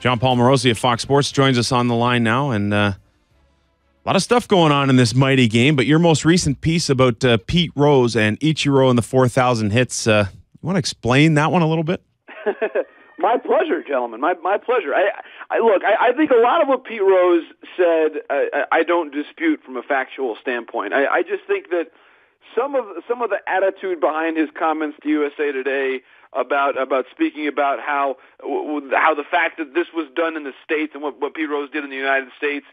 John Paul Morosi of Fox Sports joins us on the line now, and a lot of stuff going on in this mighty game. But your most recent piece about Pete Rose and Ichiro and the 4,000 hits, you want to explain that one a little bit? My pleasure, gentlemen. My pleasure. I think a lot of what Pete Rose said, I don't dispute from a factual standpoint. I just think that some of the attitude behind his comments to USA Today about speaking about how the fact that this was done in the States and what Pete Rose did in the United States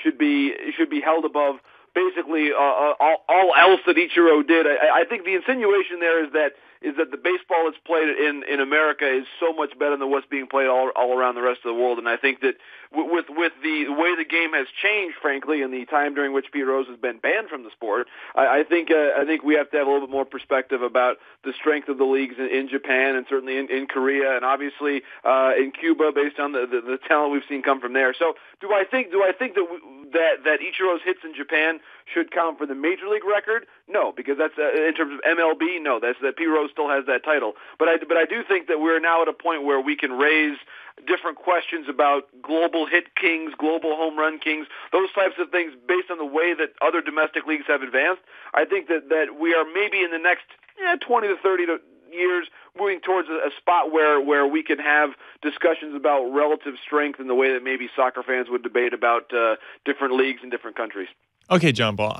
should be held above basically all else that Ichiro did. I think the insinuation there is that the baseball that's played in America is so much better than what's being played all around the rest of the world. And I think that with the way the game has changed, frankly, in the time during which Pete Rose has been banned from the sport, I think we have to have a little bit more perspective about the strength of the leagues in Japan and certainly in Korea and obviously in Cuba based on the talent we've seen come from there. So do I think that Ichiro's hits in Japan should count for the major league record? No, because that's in terms of MLB. No, that Pete Rose still has that title. But I do think that we're now at a point where we can raise different questions about global hit kings, global home run kings, those types of things based on the way that other domestic leagues have advanced. I think that we are maybe in the next 20 to 30 years moving towards a spot where we can have discussions about relative strength in the way that maybe soccer fans would debate about different leagues in different countries. Okay, John Paul,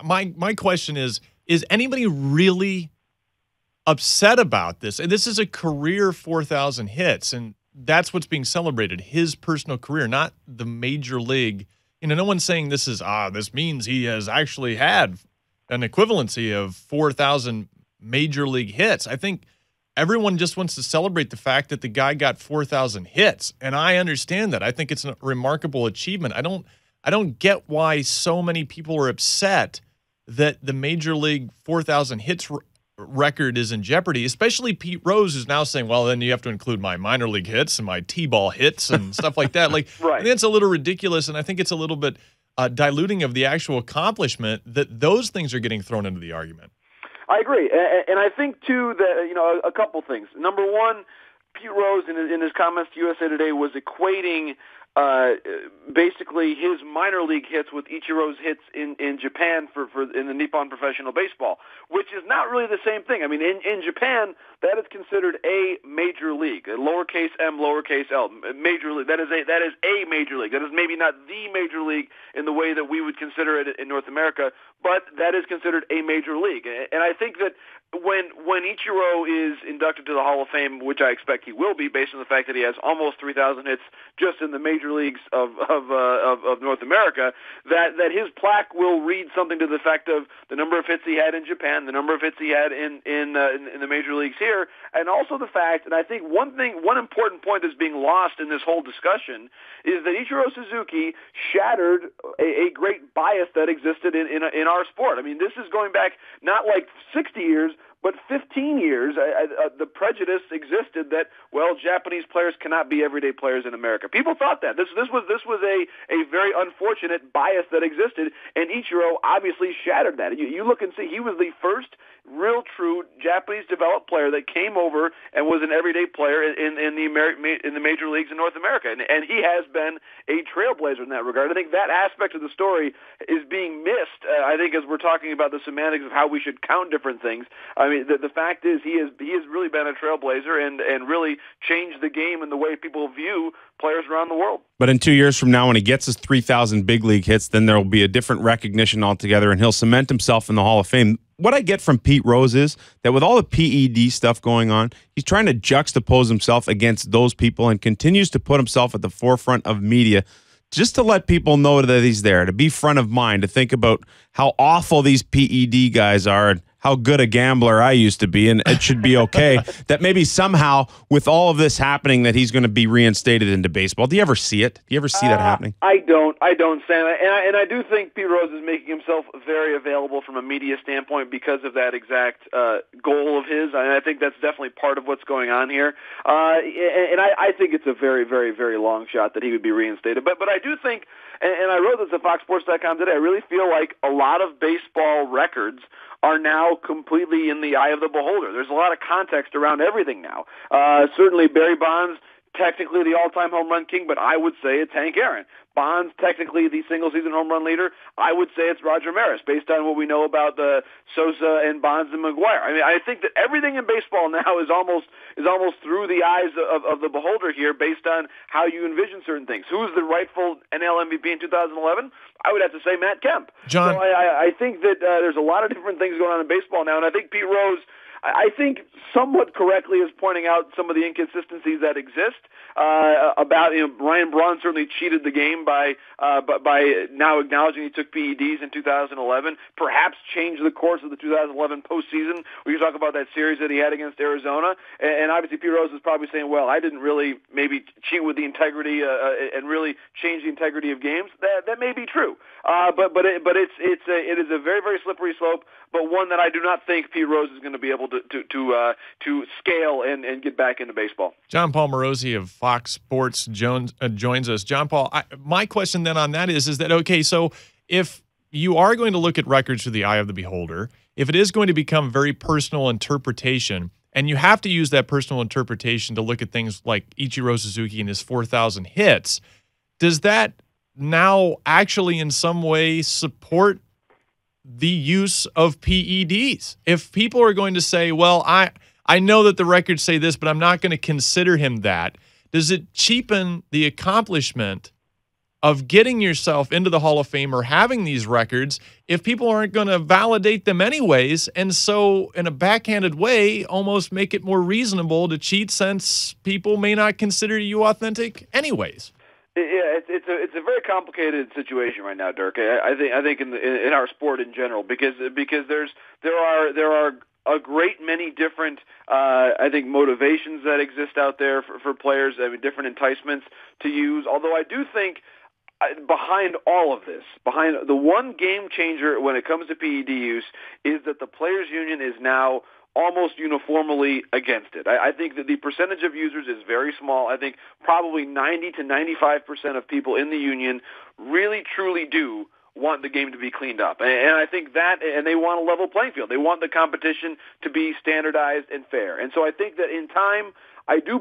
my question is anybody really upset about this? And this is a career 4,000 hits, and that's what's being celebrated, his personal career, not the major league. No one's saying this means he has actually had an equivalency of 4,000 major league hits. I think everyone just wants to celebrate the fact that the guy got 4,000 hits, and I understand that. I think it's a remarkable achievement. I don't get why so many people are upset that the major league 4,000 hits record is in jeopardy, especially Pete Rose, who's now saying, well, then you have to include my minor league hits and my T-ball hits and stuff like that. Like, right. I think it's a little ridiculous, and I think it's a little bit diluting of the actual accomplishment that those things are getting thrown into the argument. I agree, and I think, too, that, a couple things. Number one, Pete Rose, in his comments to USA Today, was equating basically his minor league hits with Ichiro's hits in Japan for in the Nippon Professional Baseball, which is not really the same thing. I mean, in Japan, that is considered a major league, a lowercase m, lowercase l, major league. That is a major league. That is maybe not the major league in the way that we would consider it in North America, but that is considered a major league. And I think that when Ichiro is inducted to the Hall of Fame, which I expect he will be, based on the fact that he has almost 3,000 hits just in the major leagues of North America, that his plaque will read something to the effect of the number of hits he had in Japan, the number of hits he had in the major leagues here, and also the fact, and I think one important point that's being lost in this whole discussion is that Ichiro Suzuki shattered a great bias that existed in our sport. I mean, this is going back not like 60 years, but 15 years, the prejudice existed that, well, Japanese players cannot be everyday players in America. People thought that. This was a very unfortunate bias that existed, and Ichiro obviously shattered that. You look and see, he was the first real true Japanese-developed player that came over and was an everyday player in the major leagues in North America, and he has been a trailblazer in that regard. I think that aspect of the story is being missed, I think, as we're talking about the semantics of how we should count different things. I mean, the fact is he has really been a trailblazer and really changed the game and the way people view players around the world. But in 2 years from now, when he gets his 3,000 big league hits, then there will be a different recognition altogether, and he'll cement himself in the Hall of Fame. What I get from Pete Rose is that with all the PED stuff going on, he's trying to juxtapose himself against those people and continues to put himself at the forefront of media just to let people know that he's there, to be front of mind, to think about how awful these PED guys are and how good a gambler I used to be, and it should be okay. That maybe somehow, with all of this happening, that he's going to be reinstated into baseball. Do you ever see it? Do you ever see that happening? I don't, Sam. And I do think Pete Rose is making himself very available from a media standpoint because of that exact goal of his. And I think that's definitely part of what's going on here. And I think it's a very, very, very long shot that he would be reinstated. But I do think, and I wrote this at FoxSports.com today, I really feel like a lot of baseball records are now completely in the eye of the beholder. There's a lot of context around everything now. Certainly Barry Bonds technically the all-time home run king, but I would say it's Hank Aaron. Bonds, technically the single-season home run leader. I would say it's Roger Maris, based on what we know about the Sosa and Bonds and McGuire. I mean, I think that everything in baseball now is almost through the eyes of the beholder here, based on how you envision certain things. Who's the rightful NL MVP in 2011? I would have to say Matt Kemp. John, so I think that there's a lot of different things going on in baseball now, and I think Pete Rose, I think somewhat correctly, is pointing out some of the inconsistencies that exist about, Ryan Braun certainly cheated the game by now acknowledging he took PEDs in 2011, perhaps changed the course of the 2011 postseason. We can talk about that series that he had against Arizona, and obviously Pete Rose is probably saying, well, I didn't really maybe cheat with the integrity and really change the integrity of games. That may be true, but it is a very, very slippery slope, but one that I do not think Pete Rose is going to be able to scale and get back into baseball. John Paul Morosi of Fox Sports joins us. John Paul, my question then on that is that, okay, so if you are going to look at records through the eye of the beholder, if it is going to become very personal interpretation, and you have to use that personal interpretation to look at things like Ichiro Suzuki and his 4,000 hits, does that now actually in some way support the use of PEDs? If people are going to say, well, I know that the records say this, but I'm not going to consider him that, does it cheapen the accomplishment of getting yourself into the Hall of Fame or having these records if people aren't going to validate them anyways, and so in a backhanded way almost make it more reasonable to cheat since people may not consider you authentic anyways? Yeah, it's a very complicated situation right now, Dirk. I think in our sport in general, because there are a great many different I think motivations that exist out there for players. I mean, different enticements to use. Although I do think behind all of this, behind the one game changer when it comes to PED use, is that the Players Union is now almost uniformly against it. I think that the percentage of users is very small. I think probably 90 to 95% of people in the union really, truly do want the game to be cleaned up. And I think that, and they want a level playing field. They want the competition to be standardized and fair. And so I think that in time, I do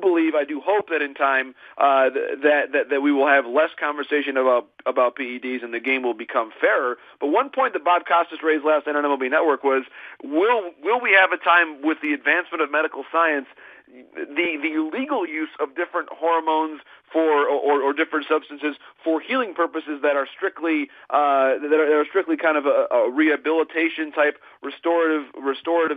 hope that in time that we will have less conversation about PEDs and the game will become fairer. But one point that Bob Costas raised last night on MLB Network was, will we have a time with the advancement of medical science, the legal use of different hormones or different substances for healing purposes that are strictly kind of a rehabilitation type restorative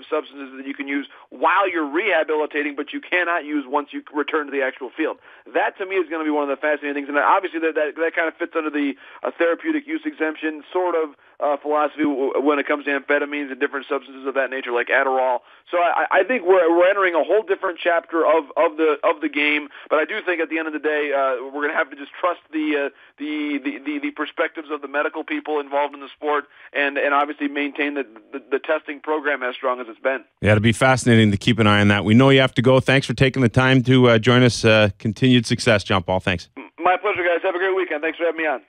substances that you can use while you're rehabilitating, but you cannot use once you return to the actual field. That to me is going to be one of the fascinating things, and obviously that kind of fits under the therapeutic use exemption sort of philosophy when it comes to amphetamines and different substances of that nature, like Adderall. So I think we're entering a whole different chapter of the game. But I do think at the end of the day, we're going to have to just trust the perspectives of the medical people involved in the sport, and obviously maintain the testing program as strong as it's been. Yeah, it'll be fascinating to keep an eye on that. We know you have to go. Thanks for taking the time to join us. Continued success, John Paul. Thanks. My pleasure, guys. Have a great weekend. Thanks for having me on.